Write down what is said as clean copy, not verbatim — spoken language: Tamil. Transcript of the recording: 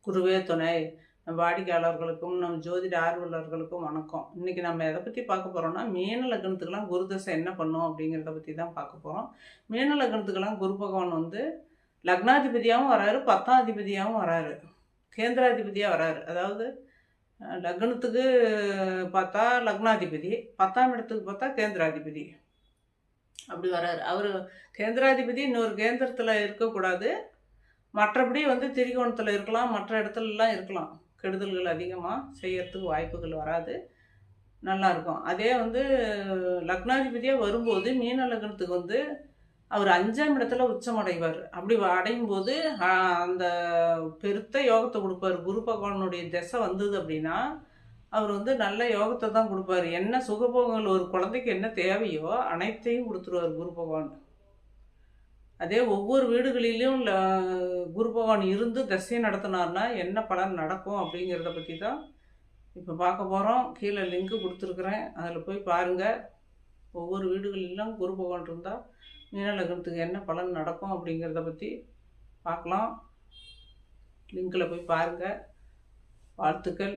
குருவே துணை. நம்ம வாடிக்கையாளர்களுக்கும் நம்ம ஜோதிட ஆர்வலர்களுக்கும் வணக்கம். இன்னைக்கு நம்ம எதை பற்றி பார்க்க போகிறோம்னா, மீன லக்னத்துக்கெல்லாம் குரு தசை என்ன பண்ணும் அப்படிங்கிறத பற்றி தான் பார்க்க போகிறோம். மீன லக்னத்துக்கெல்லாம் குரு பகவான் வந்து லக்னாதிபதியாகவும் வராரு, 10ஆம் அதிபதியாகவும் வராரு, கேந்திராதிபதியாக வராரு. அதாவது லக்னத்துக்கு பார்த்தா லக்னாதிபதி, 10ஆம் இடத்துக்கு பார்த்தா கேந்திராதிபதி அப்படி வராரு. அவர் கேந்திராதிபதி இன்னொரு கேந்திரத்தில் இருக்கக்கூடாது. மற்றபடி வந்து திரிகோணத்தில் இருக்கலாம், மற்ற இடத்துலலாம் இருக்கலாம். கெடுதல்கள் அதிகமாக செய்யறதுக்கு வாய்ப்புகள் வராது, நல்லாயிருக்கும். அதே வந்து லக்னாதிபதியாக வரும்போது மீன லக்னத்துக்கு வந்து அவர் 5ஆம் இடத்துல உச்சம் அடைவார். அப்படி அடையும் போது அந்த பெருத்த யோகத்தை கொடுப்பார். குரு பகவானுடைய திசை வந்தது அப்படின்னா அவர் வந்து நல்ல யோகத்தை தான் கொடுப்பாரு. என்ன சுகபோகங்கள் ஒரு குழந்தைக்கு என்ன தேவையோ அனைத்தையும் கொடுத்துருவார் குரு பகவான். அதே ஒவ்வொரு வீடுகளிலும் குரு பகவான் இருந்து தசையை நடத்தினார்னா என்ன பலன் நடக்கும் அப்படிங்கிறத பற்றி தான் இப்போ பார்க்க போகிறோம். கீழே லிங்க்கு கொடுத்துருக்குறேன், அதில் போய் பாருங்கள். ஒவ்வொரு வீடுகளிலும் குரு பகவான் இருந்தால் மீன லக்னத்துக்கு என்ன பலன் நடக்கும் அப்படிங்கிறத பற்றி பார்க்கலாம். லிங்கில் போய் பாருங்கள். வாழ்த்துக்கள்.